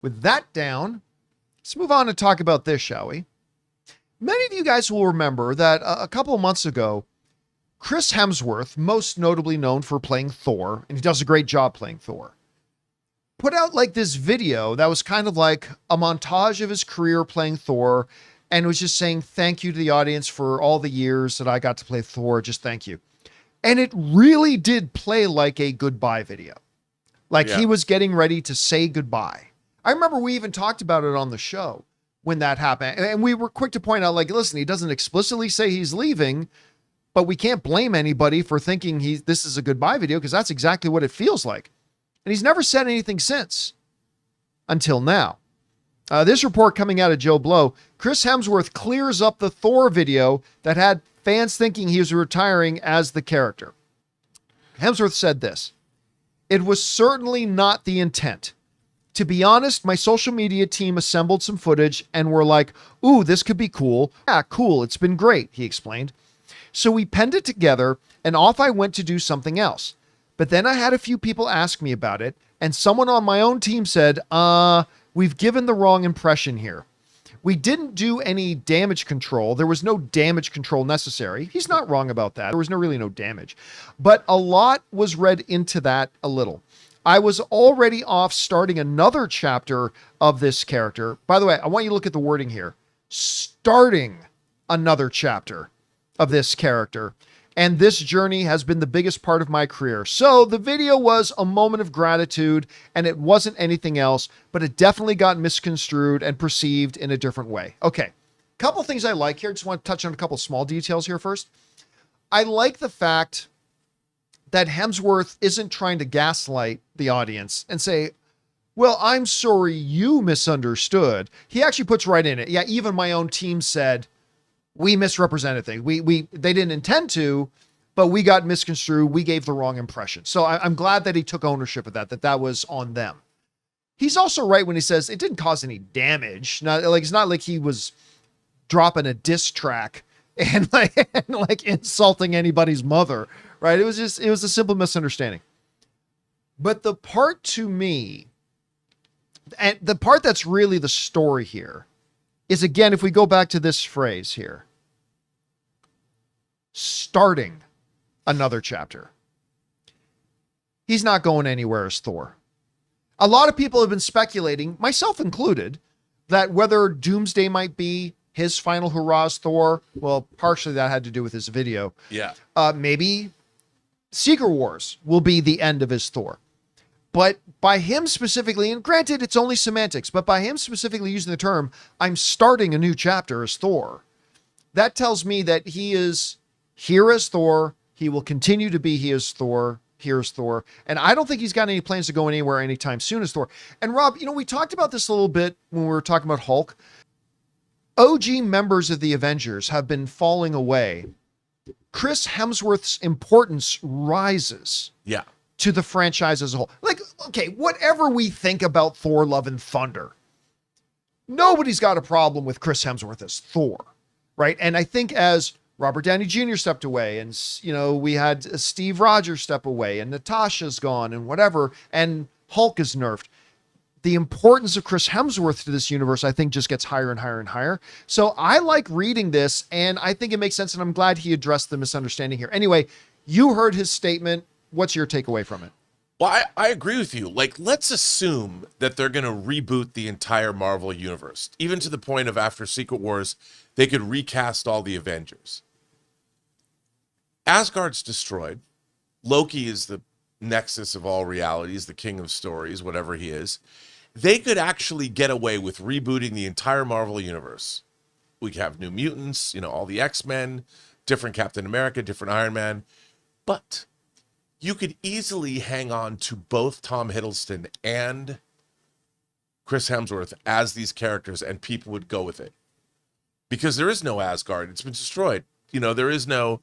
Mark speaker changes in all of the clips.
Speaker 1: With that down, let's move on and talk about this, shall we? Many of you guys will remember that a couple of months ago, Chris Hemsworth, most notably known for playing Thor, and he does a great job playing Thor, put out like this video that was kind of like a montage of his career playing Thor, and was just saying thank you to the audience for all the years that I got to play Thor. Just thank you. And it really did play like a goodbye video. Like he was getting ready to say goodbye. I remember we even talked about it on the show when that happened. And we were quick to point out, like, listen, he doesn't explicitly say he's leaving, but we can't blame anybody for thinking this is a goodbye video, because that's exactly what it feels like. And he's never said anything since, until now. This report coming out of Joe Blow, Chris Hemsworth clears up the Thor video that had fans thinking he was retiring as the character. Hemsworth said this: "It was certainly not the intent. To be honest, my social media team assembled some footage and were like, ooh, this could be cool. Yeah, cool. It's been great," he explained. "So we penned it together and off I went to do something else. But then I had a few people ask me about it, and someone on my own team said, we've given the wrong impression here. We didn't do any damage control. There was no damage control necessary." He's not wrong about that. There was really no damage. But a lot was read into that a little. "I was already off starting another chapter of this character." By the way, I want you to look at the wording here. Starting another chapter of this character. "And this journey has been the biggest part of my career. So the video was a moment of gratitude, and it wasn't anything else, but it definitely got misconstrued and perceived in a different way." Okay, couple things I like here. Just want to touch on a couple small details here first. I like the fact that Hemsworth isn't trying to gaslight the audience and say, well, I'm sorry you misunderstood. He actually puts right in it. Yeah, even my own team said, we misrepresented things. They didn't intend to, but we got misconstrued. We gave the wrong impression. So I'm glad that he took ownership of that was on them. He's also right when he says it didn't cause any damage. It's not like he was dropping a diss track and like insulting anybody's mother, right? It was a simple misunderstanding. But the part to me, and the part that's really the story here, is, again, if we go back to this phrase here, starting another chapter. He's not going anywhere as Thor. A lot of people have been speculating, myself included, that whether Doomsday might be his final hurrah as Thor. Well, partially that had to do with his video.
Speaker 2: Yeah.
Speaker 1: Maybe Secret Wars will be the end of his Thor. But by him specifically, and granted it's only semantics, but by him specifically using the term, I'm starting a new chapter as Thor, that tells me that he is here as Thor. He will continue to be here as Thor. And I don't think he's got any plans to go anywhere anytime soon as Thor. And Rob, we talked about this a little bit when we were talking about Hulk. OG members of the Avengers have been falling away. Chris Hemsworth's importance rises.
Speaker 2: Yeah.
Speaker 1: To the franchise as a whole. Like, okay, whatever we think about Thor Love and Thunder, nobody's got a problem with Chris Hemsworth as Thor, right? And I think as Robert Downey Jr. stepped away, and, we had Steve Rogers step away, and Natasha's gone, and whatever, and Hulk is nerfed, the importance of Chris Hemsworth to this universe, I think, just gets higher and higher and higher. So I like reading this, and I think it makes sense, and I'm glad he addressed the misunderstanding here. Anyway, you heard his statement. What's your takeaway from it?
Speaker 2: Well, I agree with you. Like, let's assume that they're going to reboot the entire Marvel universe, even to the point of after Secret Wars, they could recast all the Avengers. Asgard's destroyed. Loki is the nexus of all realities, the king of stories, whatever he is. They could actually get away with rebooting the entire Marvel universe. We could have New Mutants, all the X-Men, different Captain America, different Iron Man. But you could easily hang on to both Tom Hiddleston and Chris Hemsworth as these characters, and people would go with it. Because there is no Asgard. It's been destroyed. There is no...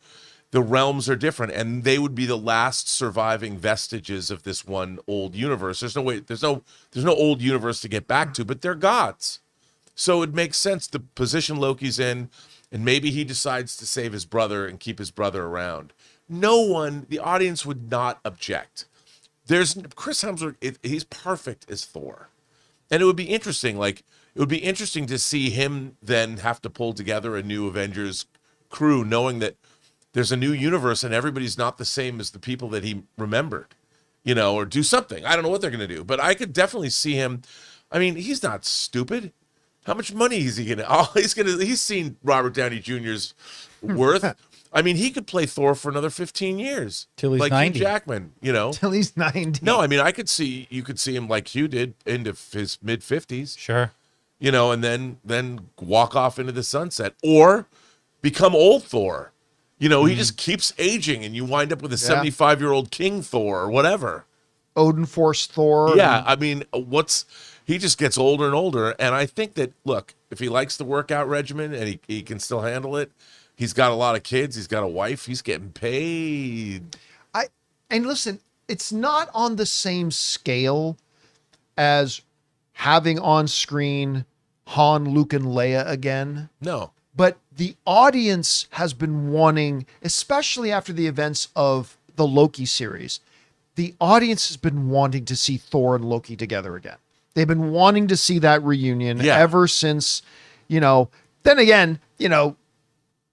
Speaker 2: The realms are different, and they would be the last surviving vestiges of this one old universe. There's no way, there's no old universe to get back to, but they're gods. So it makes sense the position Loki's in, and maybe he decides to save his brother and keep his brother around. The audience would not object. There's Chris Hemsworth, he's perfect as Thor. And it would be interesting. Like, it would be interesting to see him then have to pull together a new Avengers crew, knowing that there's a new universe and everybody's not the same as the people that he remembered, or do something. I don't know what they're going to do, but I could definitely see him. I mean, he's not stupid. How much money is he going to? Oh, he's seen Robert Downey Jr.'s worth. I mean, he could play Thor for another 15 years.
Speaker 3: Till he's
Speaker 2: like
Speaker 3: 90.
Speaker 2: Hugh Jackman,
Speaker 1: Till he's 90.
Speaker 2: No, I mean, you could see him like Hugh did into his mid 50s,
Speaker 3: Sure.
Speaker 2: and then walk off into the sunset or become old Thor. He just keeps aging and you wind up with a 75-year-old King Thor or whatever.
Speaker 1: Odin Force Thor.
Speaker 2: Yeah, I mean, he just gets older and older. And I think that, look, if he likes the workout regimen and he can still handle it, he's got a lot of kids, he's got a wife, he's getting paid.
Speaker 1: And listen, it's not on the same scale as having on screen Han, Luke, and Leia again.
Speaker 2: No.
Speaker 1: But the audience has been wanting, especially after the events of the Loki series, the audience has been wanting to see Thor and Loki together again. They've been wanting to see that reunion ever since, then again,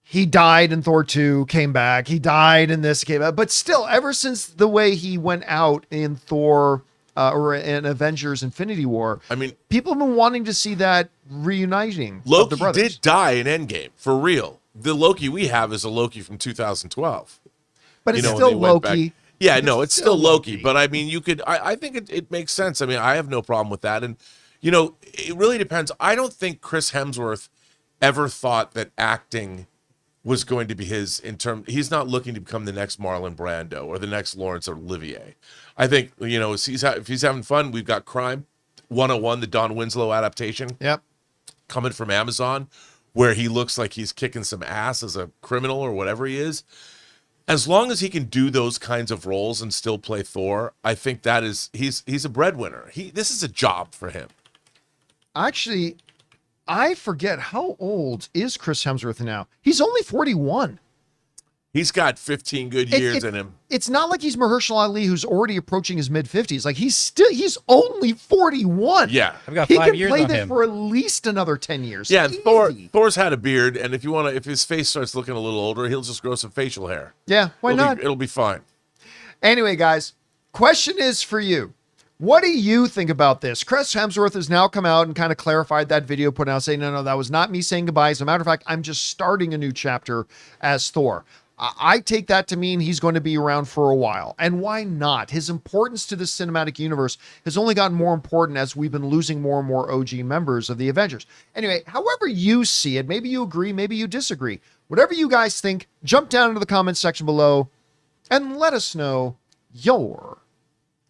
Speaker 1: he died in Thor 2, came back. He died in this, came back. But still, ever since the way he went out in Thor or in Avengers Infinity War,
Speaker 2: I mean,
Speaker 1: people have been wanting to see that reuniting of the
Speaker 2: Loki
Speaker 1: brothers.
Speaker 2: did die in Endgame, for real. The Loki we have is a Loki from 2012.
Speaker 1: But it's
Speaker 2: when
Speaker 1: still
Speaker 2: they went back.
Speaker 1: Loki.
Speaker 2: Yeah, no, it's still Loki.
Speaker 1: Loki.
Speaker 2: But I mean, I think it makes sense. I mean, I have no problem with that. And, it really depends. I don't think Chris Hemsworth ever thought that acting was going to be he's not looking to become the next Marlon Brando or the next Laurence Olivier. I think, if he's having fun, we've got Crime 101, the Don Winslow adaptation.
Speaker 1: Yep.
Speaker 2: Coming from Amazon, where he looks like he's kicking some ass as a criminal or whatever he is. As long as he can do those kinds of roles and still play Thor, I think he's a breadwinner. This is a job for him.
Speaker 1: Actually, I forget, how old is Chris Hemsworth now? He's only 41.
Speaker 2: He's got 15 good years in him.
Speaker 1: It's not like he's Mahershala Ali, who's already approaching his mid-50s. Like, he's only 41.
Speaker 2: Yeah.
Speaker 3: I've got
Speaker 1: He
Speaker 3: 5
Speaker 1: can
Speaker 3: years
Speaker 1: play
Speaker 3: on
Speaker 1: this
Speaker 3: him.
Speaker 1: for at least another 10 years.
Speaker 2: Yeah, and
Speaker 1: Easy.
Speaker 2: Thor's had a beard, and if his face starts looking a little older, he'll just grow some facial hair.
Speaker 1: Yeah, why not?
Speaker 2: It'll be fine.
Speaker 1: Anyway, guys, question is for you. What do you think about this? Chris Hemsworth has now come out and kind of clarified that video, put out saying, no, that was not me saying goodbye. As a matter of fact, I'm just starting a new chapter as Thor. I take that to mean he's going to be around for a while. And why not? His importance to the cinematic universe has only gotten more important as we've been losing more and more OG members of the Avengers. Anyway, however you see it, maybe you agree, maybe you disagree. Whatever you guys think, jump down into the comments section below and let us know your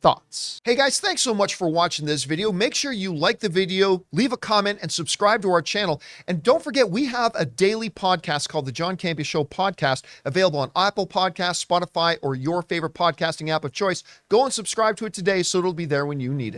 Speaker 1: thoughts. Hey guys, thanks so much for watching this video. Make sure you like the video, leave a comment, and subscribe to our channel. And don't forget, we have a daily podcast called the John Campea Show podcast, available on Apple Podcasts, Spotify, or your favorite podcasting app of choice. Go and subscribe to it today so it'll be there when you need it.